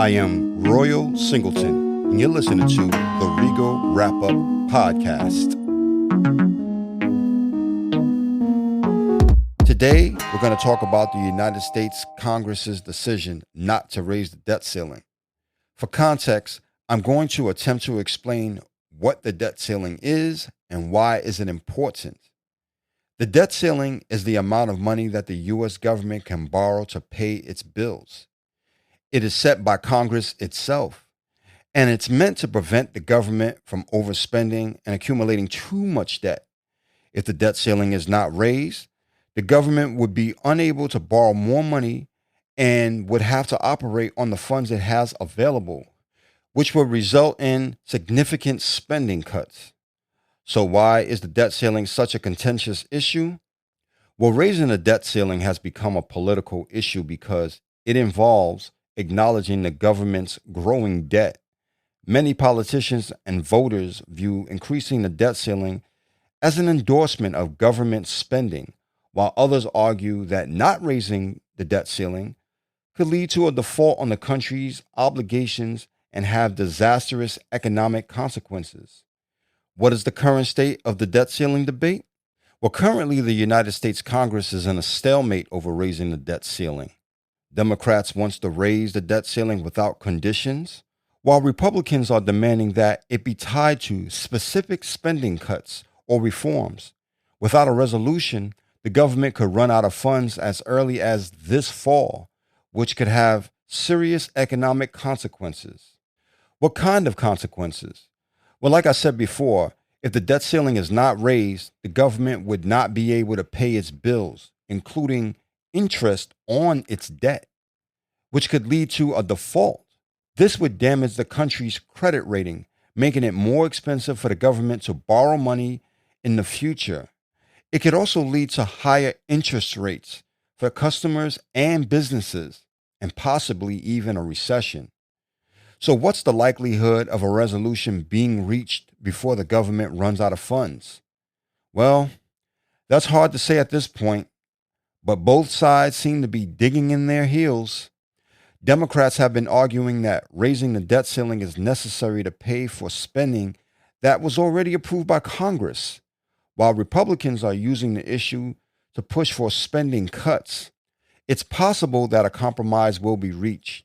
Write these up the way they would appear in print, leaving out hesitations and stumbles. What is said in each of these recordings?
I am Royal Singleton, and you're listening to the Regal Rap-Up Podcast. Today, we're going to talk about the United States Congress's decision not to raise the debt ceiling. For context, I'm going to attempt to explain what the debt ceiling is and why is it important. The debt ceiling is the amount of money that the U.S. government can borrow to pay its bills. It is set by Congress itself, and it's meant to prevent the government from overspending and accumulating too much debt. If the debt ceiling is not raised, the government would be unable to borrow more money and would have to operate on the funds it has available, which would result in significant spending cuts. So why is the debt ceiling such a contentious issue? Well, raising the debt ceiling has become a political issue because it involves acknowledging the government's growing debt. Many politicians and voters view increasing the debt ceiling as an endorsement of government spending, while others argue that not raising the debt ceiling could lead to a default on the country's obligations and have disastrous economic consequences. What is the current state of the debt ceiling debate? Well, currently the United States Congress is in a stalemate over raising the debt ceiling. Democrats want to raise the debt ceiling without conditions, while Republicans are demanding that it be tied to specific spending cuts or reforms. Without a resolution, the government could run out of funds as early as this fall, which could have serious economic consequences. What kind of consequences? Well, like I said before, if the debt ceiling is not raised, the government would not be able to pay its bills, including interest on its debt, which could lead to a default. This would damage the country's credit rating, making it more expensive for the government to borrow money in the future. It could also lead to higher interest rates for customers and businesses, and possibly even a recession. So what's the likelihood of a resolution being reached before the government runs out of funds? Well, that's hard to say at this point, but both sides seem to be digging in their heels. Democrats have been arguing that raising the debt ceiling is necessary to pay for spending that was already approved by Congress, while Republicans are using the issue to push for spending cuts. It's possible that a compromise will be reached,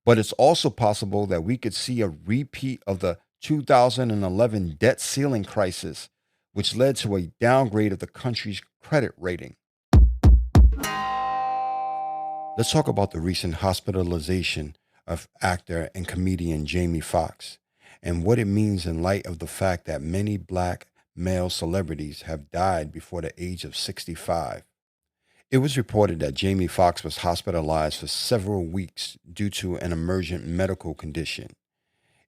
but it's also possible that we could see a repeat of the 2011 debt ceiling crisis, which led to a downgrade of the country's credit rating. Let's talk about the recent hospitalization of actor and comedian Jamie Foxx and what it means in light of the fact that many Black male celebrities have died before the age of 65. It was reported that Jamie Foxx was hospitalized for several weeks due to an emergent medical condition.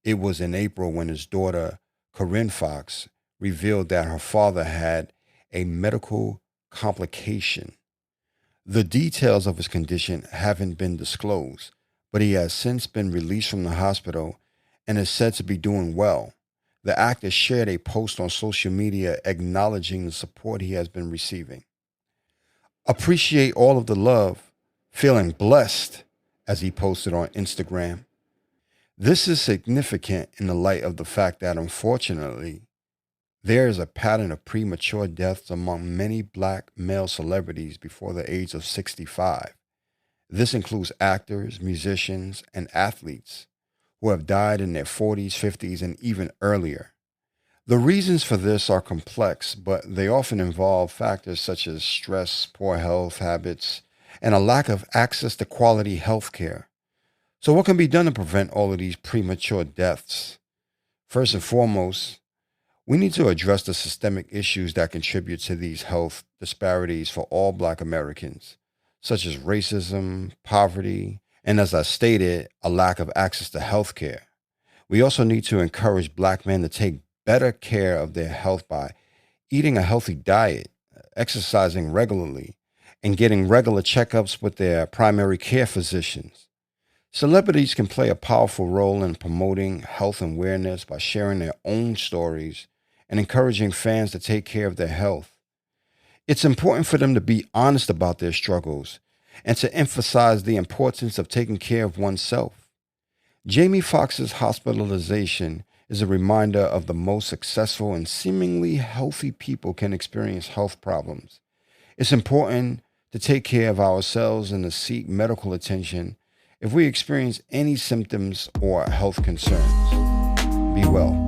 It was in April when his daughter, Corinne Foxx, revealed that her father had a medical complication. The details of his condition haven't been disclosed, but he has since been released from the hospital and is said to be doing well. The actor shared a post on social media acknowledging the support he has been receiving. Appreciate all of the love, feeling blessed, as he posted on Instagram. This is significant in the light of the fact that, unfortunately, there is a pattern of premature deaths among many Black male celebrities before the age of 65. This includes actors, musicians, and athletes who have died in their 40s, 50s, and even earlier. The reasons for this are complex, but they often involve factors such as stress, poor health habits, and a lack of access to quality health care. So what can be done to prevent all of these premature deaths? First and foremost, we need to address the systemic issues that contribute to these health disparities for all Black Americans, such as racism, poverty, and as I stated, a lack of access to health care. We also need to encourage Black men to take better care of their health by eating a healthy diet, exercising regularly, and getting regular checkups with their primary care physicians. Celebrities can play a powerful role in promoting health awareness by sharing their own stories and encouraging fans to take care of their health. It's important for them to be honest about their struggles and to emphasize the importance of taking care of oneself. Jamie Foxx's hospitalization is a reminder of the most successful and seemingly healthy people can experience health problems. It's important to take care of ourselves and to seek medical attention if we experience any symptoms or health concerns. Be well.